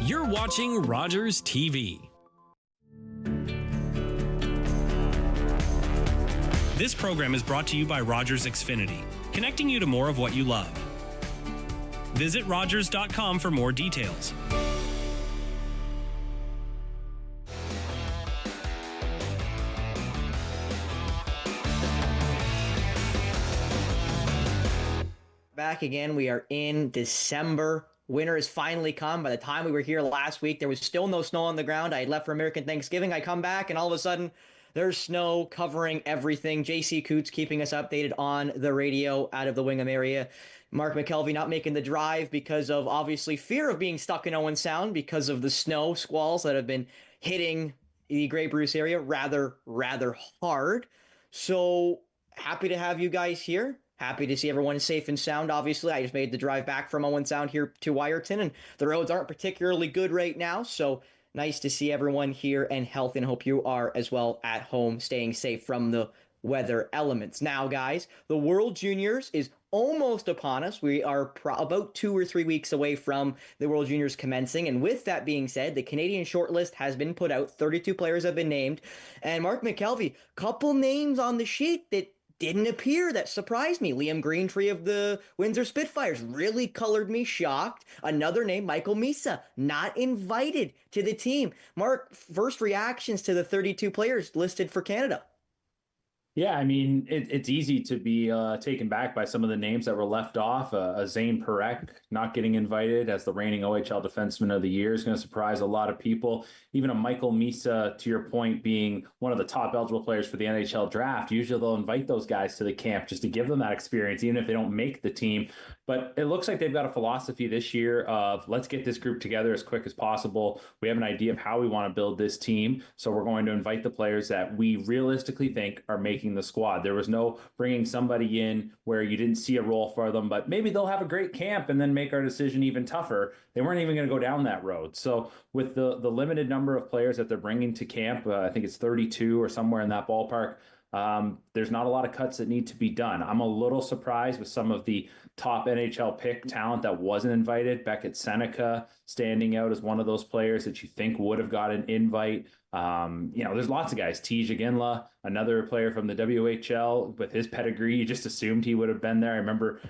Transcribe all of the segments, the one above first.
You're watching Rogers TV. This program is brought to you by Rogers Xfinity, connecting you to more of what you love. Visit Rogers.com for more details. Back again. We are in December. Winter has finally come. By the time we were here last week, there was still no snow on the ground. I had left for American Thanksgiving. I come back, and all of a sudden, there's snow covering everything. JC Coots keeping us updated on the radio out of the Wingham area. Mark McKelvey not making the drive because of, obviously, fear of being stuck in Owen Sound because of the snow squalls that have been hitting the Grey Bruce area rather hard. So, happy to have you guys here. Happy to see everyone safe and sound, obviously. I just made the drive back from Owen Sound here to Wyerton, and the roads aren't particularly good right now, so nice to see everyone here and healthy, and hope you are as well at home, staying safe from the weather elements. Now, guys, the World Juniors is almost upon us. We are about 2 or 3 weeks away from the World Juniors commencing, and with that being said, the Canadian shortlist has been put out. 32 players have been named, and Mark McKelvey, couple names on the sheet that didn't appear that surprised me. Liam Greentree of the Windsor Spitfires really colored me shocked. Another name, Michael Misa, not invited to the team. Mark, first reactions to the 32 players listed for Canada. Yeah, I mean, it's easy to be taken back by some of the names that were left off. Zane Perek not getting invited as the reigning OHL Defenseman of the Year is going to surprise a lot of people. Even a Michael Misa, to your point, being one of the top eligible players for the NHL draft. Usually they'll invite those guys to the camp just to give them that experience, even if they don't make the team. But it looks like they've got a philosophy this year of let's get this group together as quick as possible. We have an idea of how we want to build this team. So we're going to invite the players that we realistically think are making the squad. There was no bringing somebody in where you didn't see a role for them, but maybe they'll have a great camp and then make our decision even tougher. They weren't even going to go down that road. So with the limited number of players that they're bringing to camp, I think it's 32 or somewhere in that ballpark, there's not a lot of cuts that need to be done. I'm a little surprised with some of the top NHL pick talent that wasn't invited. Beckett Seneca standing out as one of those players that you think would have got an invite. There's lots of guys. Tej Ginla, another player from the WHL with his pedigree. You just assumed he would have been there. I remember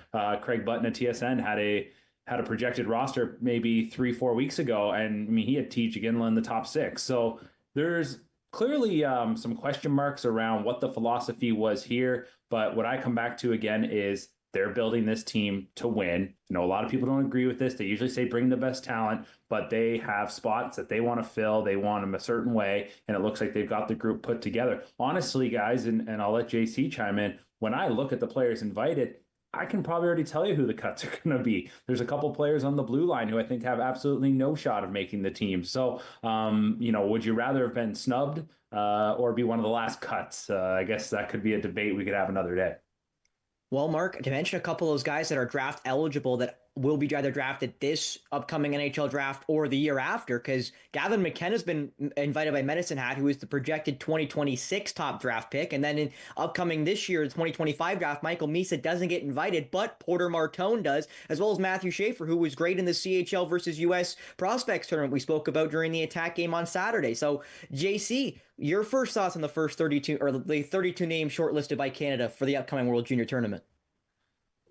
Craig Button at TSN had a projected roster maybe 3-4 weeks ago, and I mean he had Tej Ginla in the top 6. So there's clearly some question marks around what the philosophy was here, but what I come back to again is they're building this team to win. I know a lot of people don't agree with this. They usually say bring the best talent, but they have spots that they want to fill. They want them a certain way, and it looks like they've got the group put together. Honestly, guys, and I'll let JC chime in, when I look at the players invited, I can probably already tell you who the cuts are going to be. There's a couple players on the blue line who I think have absolutely no shot of making the team. So, would you rather have been snubbed or be one of the last cuts? I guess that could be a debate we could have another day. Well, Mark, to mention a couple of those guys that are draft eligible that will be either drafted this upcoming NHL draft or the year after, because Gavin McKenna's been invited by Medicine Hat, who is the projected 2026 top draft pick. And then in upcoming this year, the 2025 draft, Michael Misa doesn't get invited, but Porter Martone does, as well as Matthew Schaefer, who was great in the CHL versus US prospects tournament we spoke about during the attack game on Saturday. So, JC, your first thoughts on the first 32 or the 32 names shortlisted by Canada for the upcoming World Junior Tournament?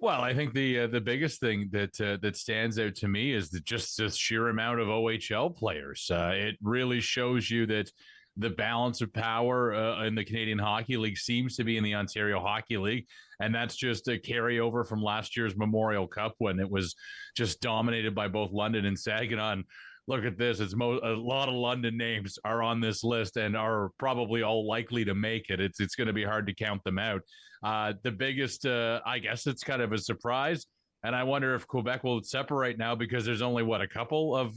Well, I think the biggest thing that stands out to me is just the sheer amount of OHL players. It really shows you that the balance of power in the Canadian Hockey League seems to be in the Ontario Hockey League, and that's just a carryover from last year's Memorial Cup when it was just dominated by both London and Saginaw. And look at this. It's a lot of London names are on this list and are probably all likely to make it. It's going to be hard to count them out. The biggest, I guess it's kind of a surprise. And I wonder if Quebec will separate now because there's only, a couple of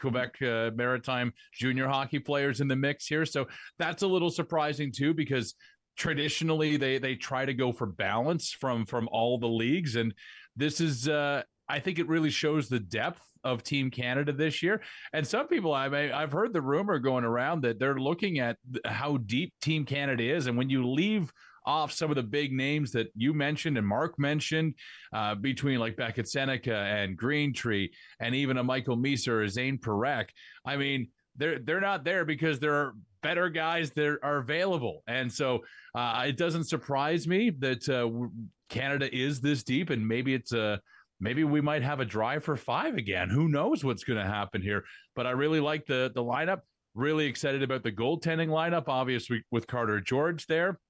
Quebec Maritime junior hockey players in the mix here. So that's a little surprising too, because traditionally they try to go for balance from all the leagues. And this is, I think it really shows the depth of Team Canada this year. And some people, I've heard the rumor going around that they're looking at how deep Team Canada is. And when you leave off some of the big names that you mentioned and Mark mentioned, between like Beckett Seneca and Greentree and even a Michael Misa or Zane Perek. I mean, they're not there because there are better guys that are available. And so it doesn't surprise me that Canada is this deep, and maybe we might have a drive for 5 again. Who knows what's going to happen here? But I really like the lineup. Really excited about the goaltending lineup, obviously with Carter George there.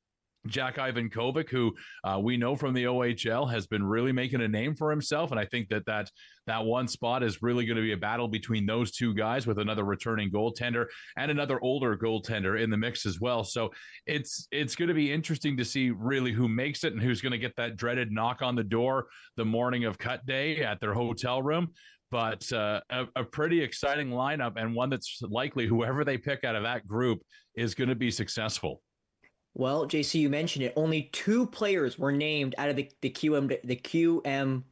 Jack Ivankovic, who we know from the OHL has been really making a name for himself. And I think that one spot is really going to be a battle between those two guys, with another returning goaltender and another older goaltender in the mix as well. So it's going to be interesting to see really who makes it and who's going to get that dreaded knock on the door the morning of cut day at their hotel room. But a pretty exciting lineup, and one that's likely whoever they pick out of that group is going to be successful. Well, JC, you mentioned it. Only 2 players were named out of the QMJHL,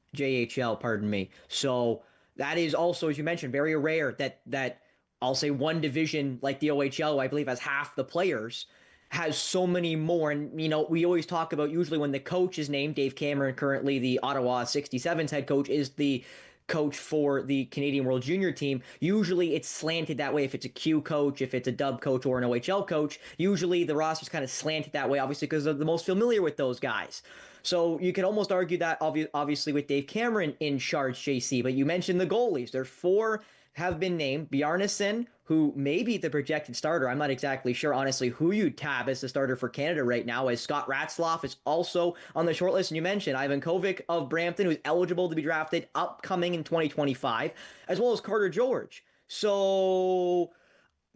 pardon me. So that is also, as you mentioned, very rare that I'll say one division like the OHL, I believe has half the players, has so many more. And, we always talk about usually when the coach is named. Dave Cameron, currently the Ottawa 67's head coach, is the coach for the Canadian World Junior team. Usually it's slanted that way. If it's a Q coach, if it's a dub coach or an OHL coach, usually the roster's kind of slanted that way, obviously because they're the most familiar with those guys. So you could almost argue that obviously with Dave Cameron in charge, JC, but you mentioned the goalies. There's 4 have been named. Bjarnason, who may be the projected starter. I'm not exactly sure, honestly, who you tab as the starter for Canada right now, as Scott Ratzlaff is also on the short list. And you mentioned Ivan Kovic of Brampton, who's eligible to be drafted upcoming in 2025, as well as Carter George. So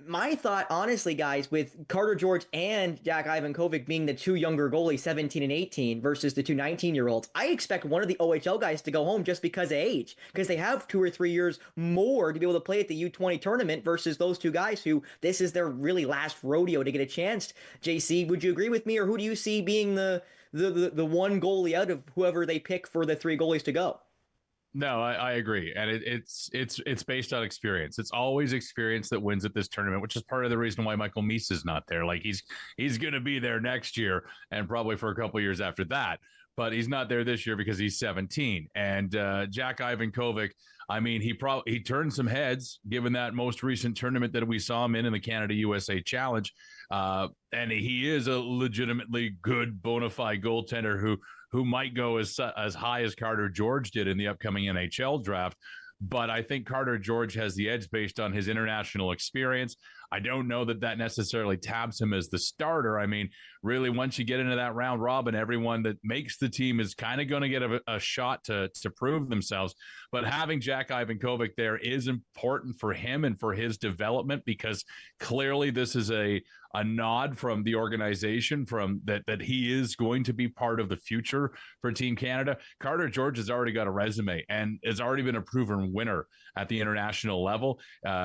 my thought, honestly, guys, with Carter George and Jack Ivankovic being the 2 younger goalies, 17 and 18, versus the 2 19-year-olds, I expect one of the OHL guys to go home just because of age, because they have 2 or 3 years more to be able to play at the U20 tournament versus those 2 guys who this is their really last rodeo to get a chance. JC, would you agree with me, or who do you see being the one goalie out of whoever they pick for the 3 goalies to go? No, I agree, and it's based on experience. It's always experience that wins at this tournament, which is part of the reason why Michael Misa is not there. Like he's going to be there next year and probably for a couple of years after that, but he's not there this year because he's 17. And Jack Ivankovic, I mean, he turned some heads given that most recent tournament that we saw him in the Canada USA Challenge, and he is a legitimately good bona fide goaltender who might go as high as Carter George did in the upcoming NHL draft. But I think Carter George has the edge based on his international experience. I don't know that necessarily tabs him as the starter. I mean, really, once you get into that round robin, everyone that makes the team is kind of going to get a shot to prove themselves. But having Jack Ivankovic there is important for him and for his development, because clearly this is a nod from the organization from that he is going to be part of the future for Team Canada. Carter George has already got a resume and has already been a proven winner at the international level.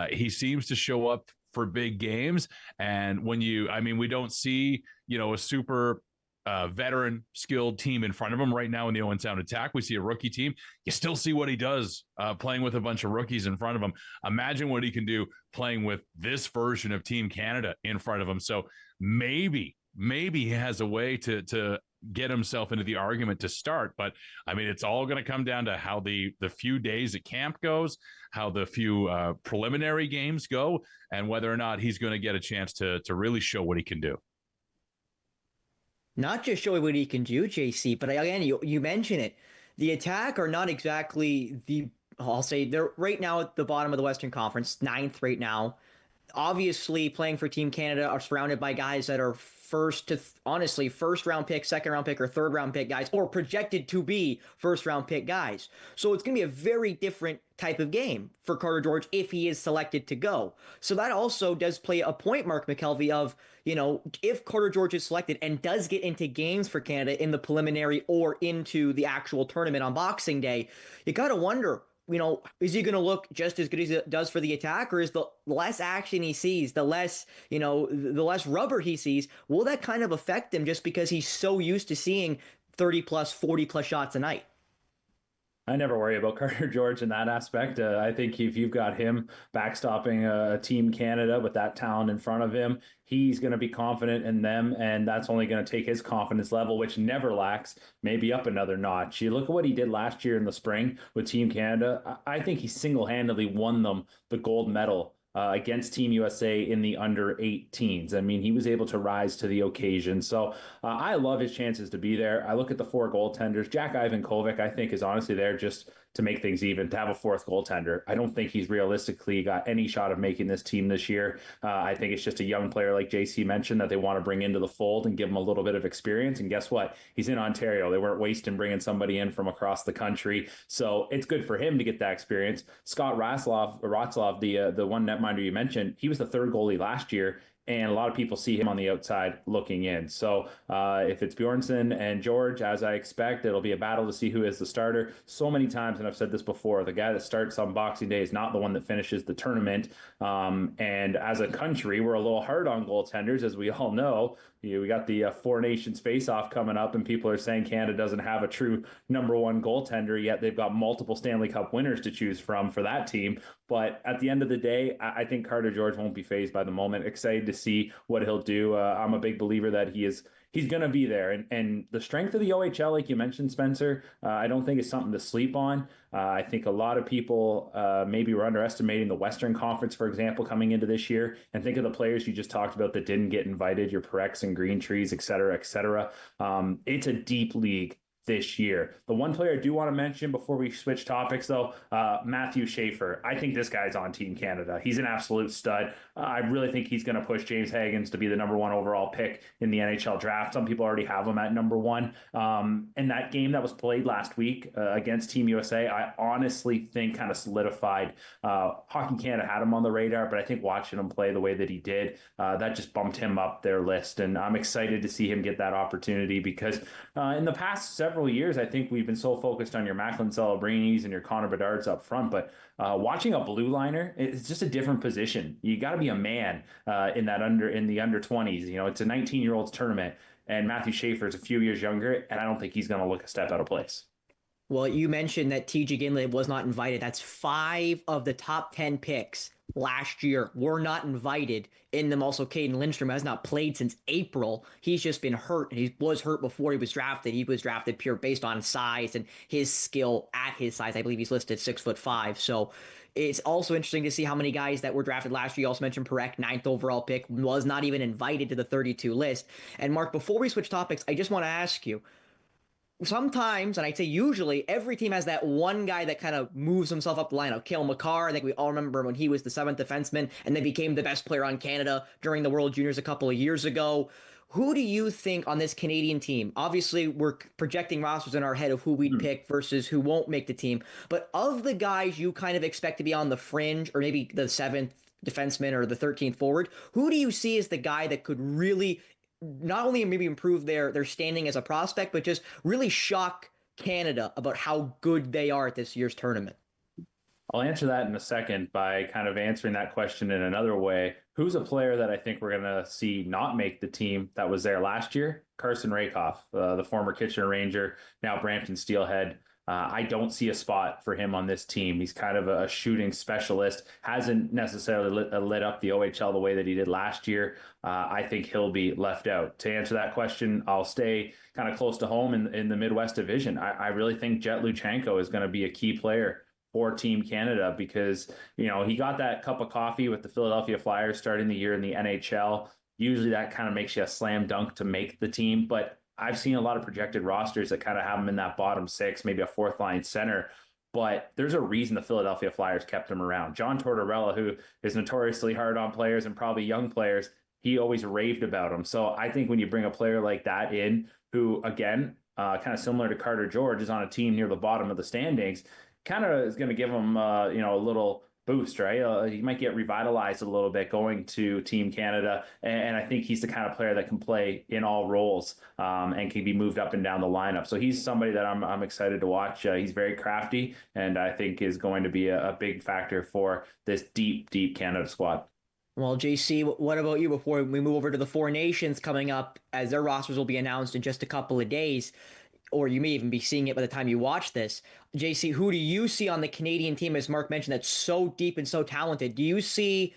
He seems to show up for big games. And we don't see, a super veteran skilled team in front of him right now in the Owen Sound attack. We see a rookie team. You still see what he does playing with a bunch of rookies in front of him. Imagine what he can do playing with this version of Team Canada in front of him. So maybe he has a way to get himself into the argument to start. But I mean, it's all going to come down to how the few days at camp goes, how the few preliminary games go, and whether or not he's going to get a chance to really show what he can do. Not just showing what he can do, JC, but again, you mention it. The Attack are not exactly I'll say they're right now at the bottom of the Western Conference, 9th right now. Obviously, playing for Team Canada are surrounded by guys that are first round pick, second round pick, or third round pick guys, or projected to be first round pick guys. So it's going to be a very different type of game for Carter George if he is selected to go. So that also does play a point, Mark McKelvey, of, if Carter George is selected and does get into games for Canada in the preliminary or into the actual tournament on Boxing Day, you got to wonder, is he going to look just as good as he does for the Attack, or is the less action he sees, the less rubber he sees, will that kind of affect him just because he's so used to seeing 30 plus, 40 plus shots a night? I never worry about Carter George in that aspect. I think if you've got him backstopping Team Canada with that talent in front of him, he's going to be confident in them, and that's only going to take his confidence level, which never lacks, maybe up another notch. You look at what he did last year in the spring with Team Canada. I think he single-handedly won them the gold medal against Team USA in the under 18s. I mean, he was able to rise to the occasion. So I love his chances to be there. I look at the four goaltenders. Jack Ivankovic, I think, is honestly there just to make things even, to have a fourth goaltender. I don't think he's realistically got any shot of making this team this year. I think it's just a young player, like JC mentioned, that they want to bring into the fold and give him a little bit of experience. And guess what? He's in Ontario. They weren't wasting bringing somebody in from across the country. So it's good for him to get that experience. Scott Ratzlaff, the one netminder you mentioned, he was the third goalie last year, and a lot of people see him on the outside looking in. So if it's Bjornsson and George, as I expect, it'll be a battle to see who is the starter. So many times, and I've said this before, the guy that starts on Boxing Day is not the one that finishes the tournament. And as a country, we're a little hard on goaltenders, as we all know. We got the Four Nations face-off coming up, and people are saying Canada doesn't have a true number one goaltender, yet they've got multiple Stanley Cup winners to choose from for that team. But at the end of the day, I think Carter George won't be fazed by the moment. Excited to see what he'll do. I'm a big believer that he's going to be there. And the strength of the OHL, like you mentioned, Spencer, I don't think is something to sleep on. I think a lot of people maybe were underestimating the Western Conference, for example, coming into this year. And think of the players you just talked about that didn't get invited, your Parex and Green Trees, et cetera, et cetera. It's a deep league this year. The one player I do want to mention before we switch topics, though, Matthew Schaefer. I think this guy's on Team Canada. He's an absolute stud. I really think he's going to push James Hagens to be the number one overall pick in the NHL draft. Some people already have him at number one. And that game that was played last week against Team USA, I honestly think kind of solidified. Hockey Canada had him on the radar, but I think watching him play the way that he did, that just bumped him up their list. And I'm excited to see him get that opportunity because in the past several years, I think we've been so focused on your Macklin Celebrinis and your Connor Bedards up front, but watching a blue liner, it's just a different position. You got to be a man in the under 20s. You know, it's a 19-year-olds tournament, and Matthew Schaefer is a few years younger, and I don't think he's going to look a step out of place. Well, you mentioned that TJ Ginley was not invited. That's 5 of the top 10 picks last year were not invited in them. Also, Caden Lindstrom has not played since April. He's just been hurt. He was hurt before he was drafted. He was drafted pure based on size and his skill at his size. I believe he's listed 6'5". So it's also interesting to see how many guys that were drafted last year. You also mentioned Parekh, 9th overall pick, was not even invited to the 32 list. And Mark, before we switch topics, I just want to ask you, sometimes, and I'd say usually, every team has that one guy that kind of moves himself up the lineup. Cale Makar, I think we all remember when he was the 7th defenseman and then became the best player on Canada during the World Juniors a couple of years ago. Who do you think on this Canadian team? Obviously, we're projecting rosters in our head of who we'd pick versus who won't make the team. But of the guys you kind of expect to be on the fringe, or maybe the 7th defenseman or the 13th forward, who do you see as the guy that could really not only maybe improve their standing as a prospect, but just really shock Canada about how good they are at this year's tournament? I'll answer that in a second by kind of answering that question in another way. Who's a player that I think we're going to see not make the team that was there last year? Carson Rakoff, the former Kitchener Ranger, now Brampton Steelhead. I don't see a spot for him on this team. He's kind of a shooting specialist, hasn't necessarily lit up the OHL the way that he did last year. I think he'll be left out. To answer that question, I'll stay kind of close to home in the Midwest Division. I really think Jet Luchenko is going to be a key player for Team Canada because, you know, he got that cup of coffee with the Philadelphia Flyers starting the year in the NHL. Usually that kind of makes you a slam dunk to make the team, but I've seen a lot of projected rosters that kind of have him in that bottom 6, maybe a 4th line center. But there's a reason the Philadelphia Flyers kept him around. John Tortorella, who is notoriously hard on players and probably young players, he always raved about him. So I think when you bring a player like that in, who, again, kind of similar to Carter George, is on a team near the bottom of the standings, kind of is going to give him, a little boost, right? He might get revitalized a little bit going to Team Canada, and I think he's the kind of player that can play in all roles and can be moved up and down the lineup. So he's somebody that I'm excited to watch. He's very crafty, and I think is going to be a big factor for this deep Canada squad. Well, JC, what about you before we move over to the Four Nations coming up, as their rosters will be announced in just a couple of days? or you may even be seeing it by the time you watch this. JC, who do you see on the Canadian team, as Mark mentioned, that's so deep and so talented? Do you see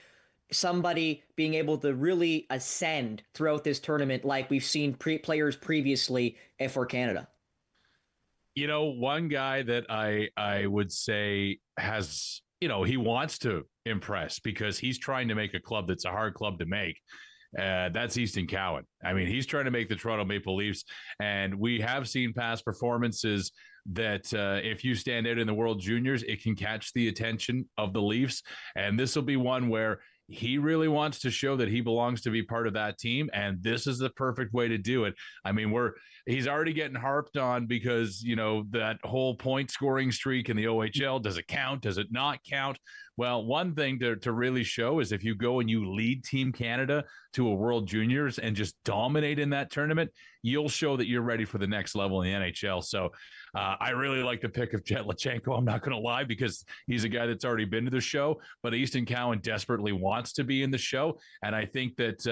somebody being able to really ascend throughout this tournament like we've seen players previously for Canada? One guy that I would say has, he wants to impress because he's trying to make a club that's a hard club to make. That's Easton Cowan. I mean, he's trying to make the Toronto Maple Leafs, and we have seen past performances that if you stand out in the World Juniors, it can catch the attention of the Leafs. And this will be one where he really wants to show that he belongs to be part of that team, and this is the perfect way to do it. I mean, he's already getting harped on because, that whole point scoring streak in the OHL, does it count? Does it not count? Well, one thing to really show is if you go and you lead Team Canada to a World Juniors and just dominate in that tournament, you'll show that you're ready for the next level in the NHL. So I really like the pick of Jet Lachenko. I'm not going to lie, because he's a guy that's already been to the show, but Easton Cowan desperately wants to be in the show. And I think that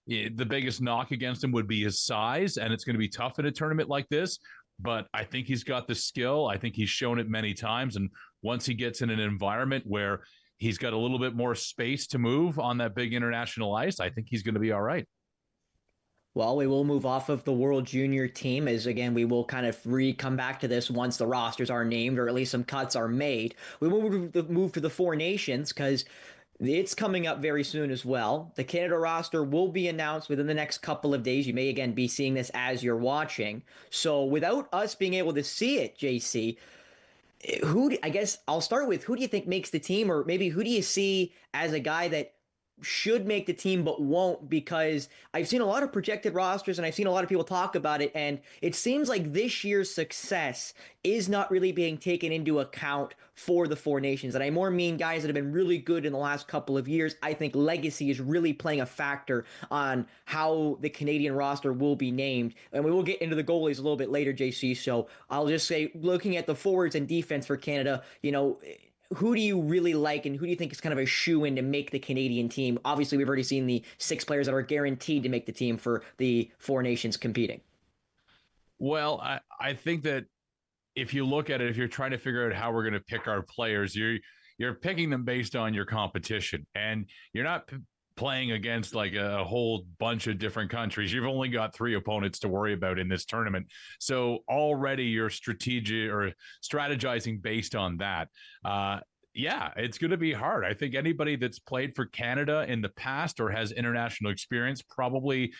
the biggest knock against him would be his size, and it's going to be tough in a tournament like this. But I think he's got the skill. I think he's shown it many times. And once he gets in an environment where he's got a little bit more space to move on that big international ice, I think he's going to be all right. Well, we will move off of the World Junior team, as again, we will kind of come back to this once the rosters are named, or at least some cuts are made. We will move to the Four Nations, because it's coming up very soon as well. The Canada roster will be announced within the next couple of days. You may again be seeing this as you're watching. So without us being able to see it, JC, I guess I'll start with, who do you think makes the team, or maybe who do you see as a guy that should make the team but won't? Because I've seen a lot of projected rosters and I've seen a lot of people talk about it, and it seems like this year's success is not really being taken into account for the Four Nations. And I more mean guys that have been really good in the last couple of years. I think legacy is really playing a factor on how the Canadian roster will be named. And we will get into the goalies a little bit later, JC. So I'll just say, looking at the forwards and defense for Canada, who do you really like, and who do you think is kind of a shoe-in to make the Canadian team? Obviously, we've already seen the 6 players that are guaranteed to make the team for the Four Nations competing. Well, I think that if you look at it, if you're trying to figure out how we're going to pick our players, you're picking them based on your competition, and you're not playing against like a whole bunch of different countries. You've only got 3 opponents to worry about in this tournament. So already you're strategizing based on that. Yeah, it's going to be hard. I think anybody that's played for Canada in the past or has international experience probably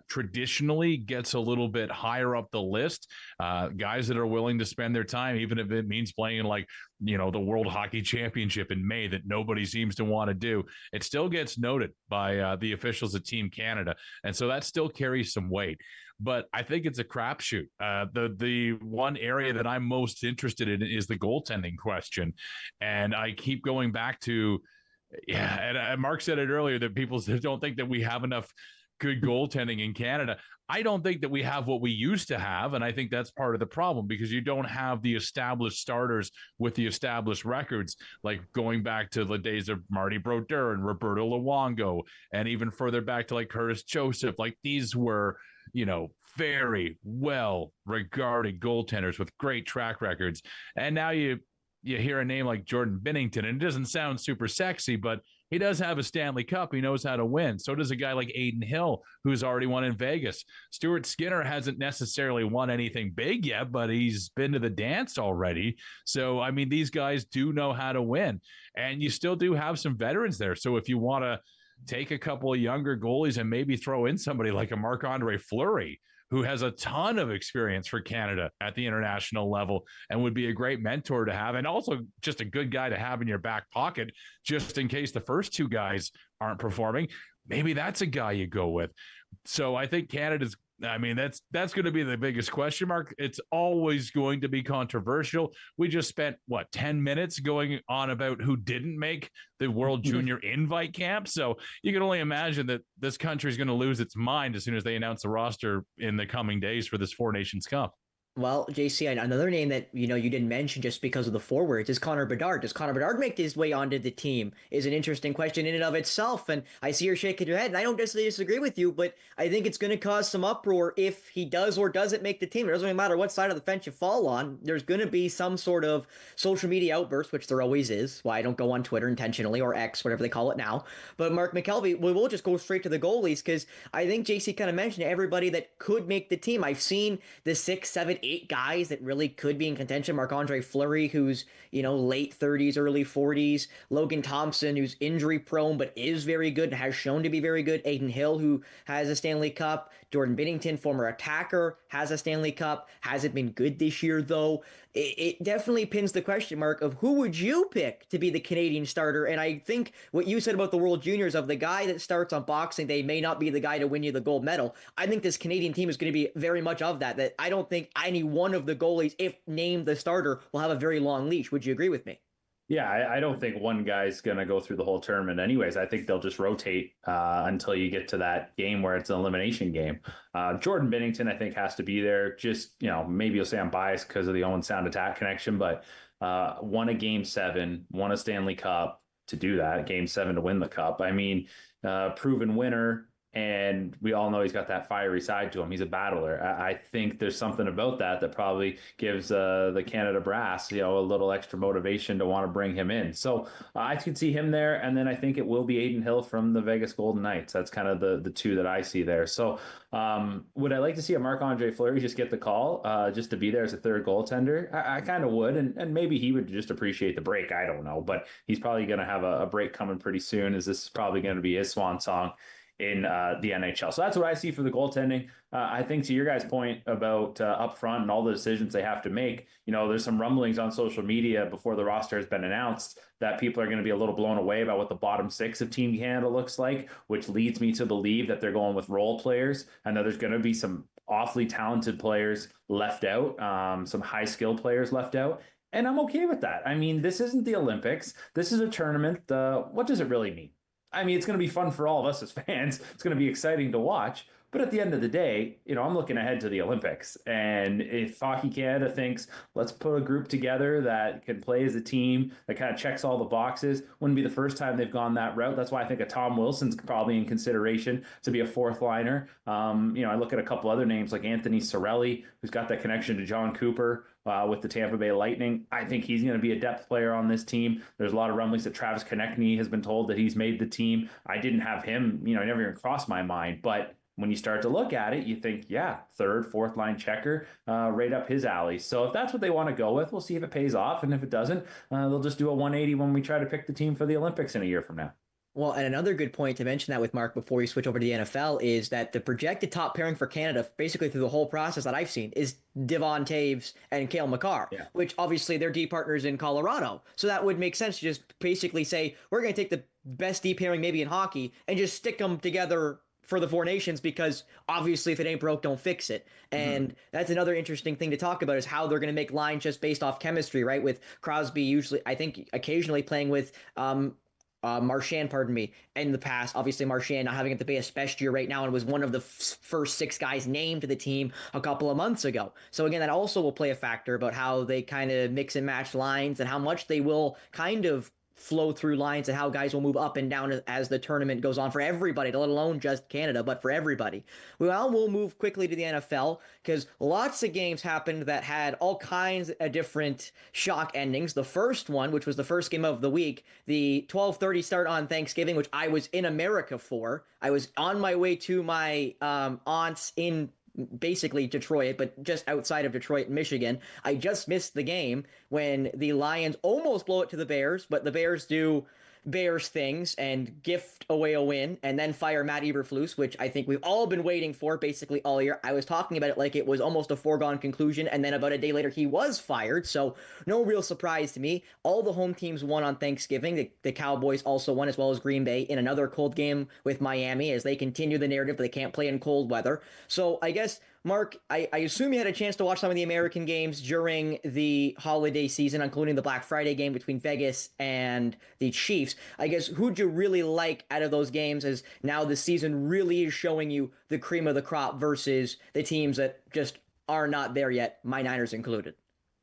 traditionally gets a little bit higher up the list. Guys that are willing to spend their time, even if it means playing in the World Hockey Championship in May that nobody seems to want to do, it still gets noted by the officials at Team Canada. And so that still carries some weight. But I think it's a crapshoot. The one area that I'm most interested in is the goaltending question. And I keep going back to, and Mark said it earlier, that people don't think that we have enough good goaltending in Canada. I don't think that we have what we used to have, and I think that's part of the problem, because you don't have the established starters with the established records, like going back to the days of Marty Brodeur and Roberto Luongo, and even further back to like Curtis Joseph. Like, these were, very well regarded goaltenders with great track records. And now you hear a name like Jordan Binnington, and it doesn't sound super sexy, but he does have a Stanley Cup. He knows how to win. So does a guy like Aiden Hill, who's already won in Vegas. Stuart Skinner hasn't necessarily won anything big yet, but he's been to the dance already. So, I mean, these guys do know how to win. And you still do have some veterans there. So if you want to take a couple of younger goalies and maybe throw in somebody like a Marc-Andre Fleury, who has a ton of experience for Canada at the international level and would be a great mentor to have, and also just a good guy to have in your back pocket just in case the first 2 guys aren't performing. Maybe that's a guy you go with. So I think Canada's, that's going to be the biggest question mark. It's always going to be controversial. We just spent 10 minutes going on about who didn't make the World Junior Invite Camp. So you can only imagine that this country is going to lose its mind as soon as they announce the roster in the coming days for this Four Nations Cup. Well, JC, another name that you didn't mention just because of the forwards is Connor Bedard. Does Connor Bedard make his way onto the team? Is an interesting question in and of itself. And I see you're shaking your head, and I don't disagree with you, but I think it's going to cause some uproar if he does or doesn't make the team. It doesn't really matter what side of the fence you fall on. There's going to be some sort of social media outburst, which there always is. Why I don't go on Twitter intentionally or X, whatever they call it now. But Mark McKelvey, we will just go straight to the goalies because I think JC kind of mentioned everybody that could make the team. I've seen the 6, 7, 8 guys that really could be in contention. Marc-Andre Fleury, who's, late 30s, early 40s. Logan Thompson, who's injury prone, but is very good and has shown to be very good. Aiden Hill, who has a Stanley Cup. Jordan Binnington, former attacker, has a Stanley Cup. Hasn't been good this year, though. It definitely pins the question mark of who would you pick to be the Canadian starter. And I think what you said about the World Juniors of the guy that starts on Boxing Day may not be the guy to win you the gold medal. I think this Canadian team is going to be very much of that I don't think any one of the goalies, if named the starter, will have a very long leash. Would you agree with me? Yeah, I don't think one guy's going to go through the whole tournament anyways. I think they'll just rotate until you get to that game where it's an elimination game. Jordan Binnington, I think, has to be there. Just, maybe you'll say I'm biased because of the Owen Sound Attack connection, but won a Game 7, won a Stanley Cup to do that, Game 7 to win the Cup. I mean, proven winner. And we all know he's got that fiery side to him. He's a battler. I think there's something about that probably gives the Canada brass, a little extra motivation to want to bring him in. So I could see him there. And then I think it will be Aiden Hill from the Vegas Golden Knights. That's kind of the two that I see there. So would I like to see a Marc-Andre Fleury just get the call just to be there as a third goaltender? I kind of would. And maybe he would just appreciate the break. I don't know. But he's probably going to have a break coming pretty soon, as this is probably going to be his swan song in the NHL. So that's what I see for the goaltending. I think to your guys' point about up front and all the decisions they have to make, there's some rumblings on social media before the roster has been announced that people are going to be a little blown away about what the bottom 6 of Team Canada looks like, which leads me to believe that they're going with role players and that there's going to be some awfully talented players left out, some high skill players left out. And I'm okay with that. I mean, this isn't the Olympics. This is a tournament. What does it really mean? I mean, it's going to be fun for all of us as fans. It's going to be exciting to watch. But at the end of the day, I'm looking ahead to the Olympics. And if Hockey Canada thinks, let's put a group together that can play as a team, that kind of checks all the boxes, wouldn't be the first time they've gone that route. That's why I think a Tom Wilson's probably in consideration to be a fourth liner. I look at a couple other names like Anthony Cirelli, who's got that connection to John Cooper with the Tampa Bay Lightning. I think he's going to be a depth player on this team. There's a lot of rumblings that Travis Konechny has been told that he's made the team. I didn't have him, never even crossed my mind. But when you start to look at it, you think, yeah, third, fourth line checker, right up his alley. So if that's what they want to go with, we'll see if it pays off. And if it doesn't, they'll just do a 180 when we try to pick the team for the Olympics in a year from now. Well, and another good point to mention that with Mark before you switch over to the NFL is that the projected top pairing for Canada, basically through the whole process that I've seen, is Devon Taves and Cale Makar, which obviously they're D partners in Colorado. So that would make sense to just basically say, we're going to take the best D pairing maybe in hockey and just stick them together for the Four Nations, because obviously if it ain't broke, don't fix it. And that's another interesting thing to talk about, is how they're going to make lines just based off chemistry, right? With Crosby usually, I think occasionally playing with Marchand, in the past. Obviously Marchand not having it to be his best year right now, and was one of the first 6 guys named to the team a couple of months ago. So again, that also will play a factor about how they kind of mix and match lines and how much they will kind of flow through lines, and how guys will move up and down as the tournament goes on for everybody, let alone just Canada, but for everybody. Well, we'll move quickly to the NFL, because lots of games happened that had all kinds of different shock endings. The first one, which was the first game of the week, the 12:30 start on Thanksgiving, which I was in America for. I was on my way to my aunt's in basically Detroit, but just outside of Detroit, Michigan. I just missed the game when the Lions almost blow it to the Bears, but the Bears do Bears things and gift away a win, and then fire Matt Eberflus, which I think we've all been waiting for basically all year. I was talking about it like it was almost a foregone conclusion, and then about a day later he was fired, so no real surprise to me. All the home teams won on Thanksgiving. The Cowboys also won, as well as Green Bay, in another cold game with Miami, as they continue the narrative that they can't play in cold weather. So I guess, Mark, I assume you had a chance to watch some of the American games during the holiday season, including the Black Friday game between Vegas and the Chiefs. I guess, who'd you really like out of those games, as now the season really is showing you the cream of the crop versus the teams that just are not there yet, my Niners included.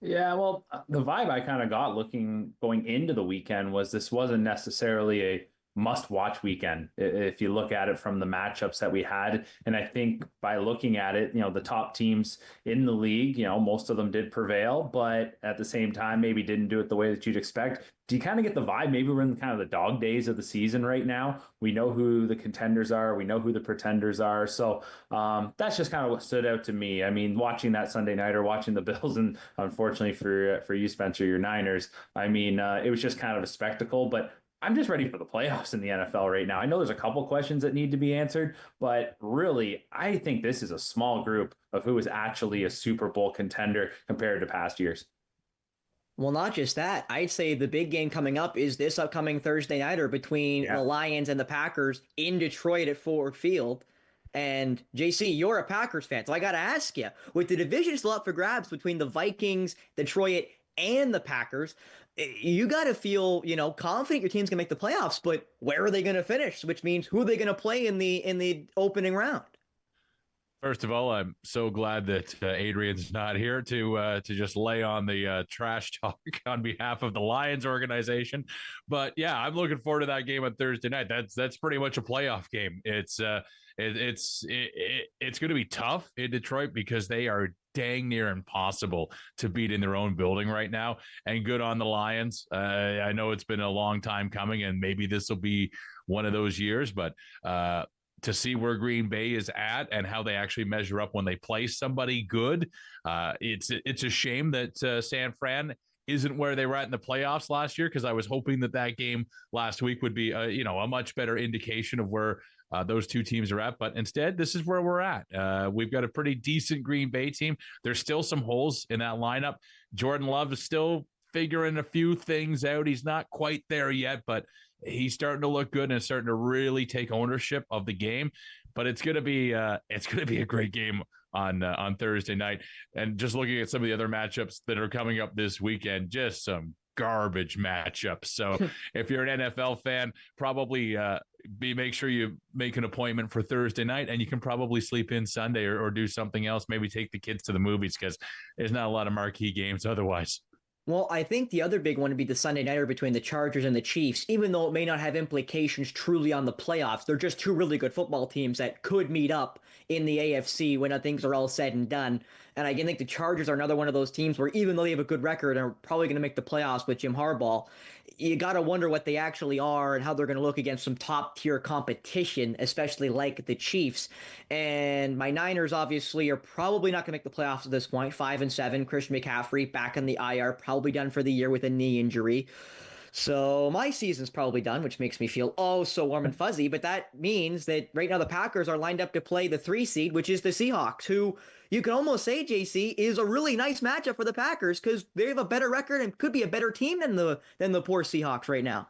Yeah, well, the vibe I kind of got going into the weekend was this wasn't necessarily a must-watch weekend if you look at it from the matchups that we had. And I think by looking at it, the top teams in the league, most of them did prevail, but at the same time, maybe didn't do it the way that you'd expect. Do you kind of get the vibe? Maybe we're in kind of the dog days of the season right now. We know who the contenders are. We know who the pretenders are. So that's just kind of what stood out to me. I mean, watching that Sunday night or watching the Bills, and unfortunately for you, Spencer, your Niners, I mean, it was just kind of a spectacle. But I'm just ready for the playoffs in the NFL right now. I know there's a couple questions that need to be answered, but really, I think this is a small group of who is actually a Super Bowl contender compared to past years. Well, not just that. I'd say the big game coming up is this upcoming Thursday nighter between the Lions and the Packers in Detroit at Ford Field. And JC, you're a Packers fan, so I got to ask you, with the division still up for grabs between the Vikings, Detroit, and the Packers, you got to feel, confident your team's going to make the playoffs, but where are they going to finish? Which means who are they going to play in the opening round? First of all, I'm so glad that Adrian's not here to just lay on the trash talk on behalf of the Lions organization. But yeah, I'm looking forward to that game on Thursday night. That's pretty much a playoff game. It's going to be tough in Detroit because they are dang near impossible to beat in their own building right now. And good on the Lions. I know it's been a long time coming, and maybe this will be one of those years, but to see where Green Bay is at and how they actually measure up when they play somebody good. It's a shame that San Fran isn't where they were at in the playoffs last year, because I was hoping that game last week would be a much better indication of where those two teams are at. But instead, this is where we're at. We've got a pretty decent Green Bay team. There's still some holes in that lineup. Jordan Love is still figuring a few things out. He's not quite there yet, but he's starting to look good and starting to really take ownership of the game. But it's going to be a great game on Thursday night. And just looking at some of the other matchups that are coming up this weekend, just some garbage matchups. So if you're an NFL fan, probably make sure you make an appointment for Thursday night, and you can probably sleep in Sunday or do something else. Maybe take the kids to the movies, because there's not a lot of marquee games otherwise. Well, I think the other big one would be the Sunday nighter between the Chargers and the Chiefs. Even though it may not have implications truly on the playoffs, they're just two really good football teams that could meet up in the AFC when things are all said and done. And I think the Chargers are another one of those teams where, even though they have a good record and are probably going to make the playoffs with Jim Harbaugh, you got to wonder what they actually are and how they're going to look against some top tier competition, especially like the Chiefs. And my Niners obviously are probably not going to make the playoffs at this point. 5-7, Christian McCaffrey back in the IR, probably done for the year with a knee injury. So my season's probably done, which makes me feel so warm and fuzzy. But that means that right now the Packers are lined up to play the 3 seed, which is the Seahawks, who you can almost say, JC, is a really nice matchup for the Packers because they have a better record and could be a better team than the poor Seahawks right now.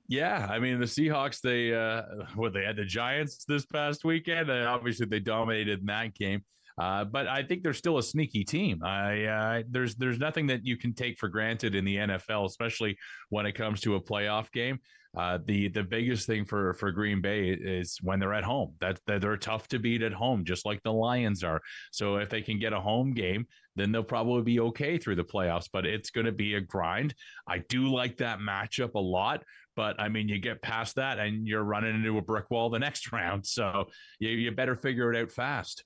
Yeah, I mean, the Seahawks, they had the Giants this past weekend, and obviously they dominated in that game. But I think they're still a sneaky team. There's nothing that you can take for granted in the NFL, especially when it comes to a playoff game. The biggest thing for Green Bay is when they're at home. That they're tough to beat at home, just like the Lions are. So if they can get a home game, then they'll probably be okay through the playoffs. But it's going to be a grind. I do like that matchup a lot. But, I mean, you get past that and you're running into a brick wall the next round. So you better figure it out fast.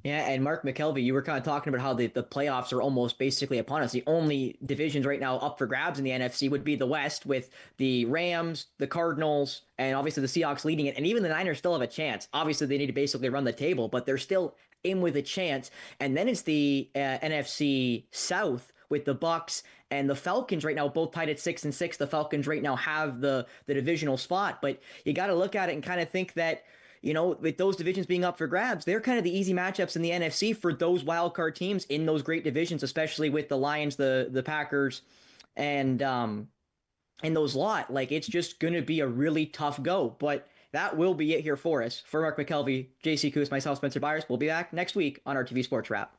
Yeah, and Mark McKelvey, you were kind of talking about how the playoffs are almost basically upon us. The only divisions right now up for grabs in the NFC would be the West, with the Rams, the Cardinals, and obviously the Seahawks leading it. And even the Niners still have a chance. Obviously, they need to basically run the table, but they're still in with a chance. And then it's the NFC South with the Bucks and the Falcons right now, both tied at 6-6. The Falcons right now have the divisional spot, but you got to look at it and kind of think that, with those divisions being up for grabs, they're kind of the easy matchups in the NFC for those wild card teams in those great divisions, especially with the Lions, the Packers, and those lot. Like, it's just going to be a really tough go, but that will be it here for us. For Mark McKelvey, JC Coos, myself, Spencer Byers, we'll be back next week on RTV Sports Rap.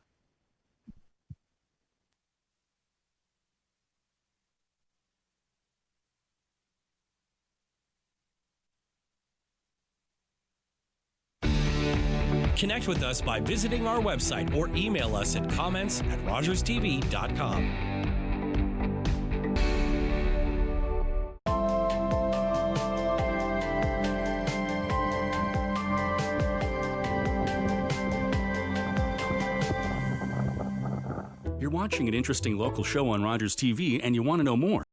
Connect with us by visiting our website or email us at comments@rogerstv.com. You're watching an interesting local show on Rogers TV and you want to know more.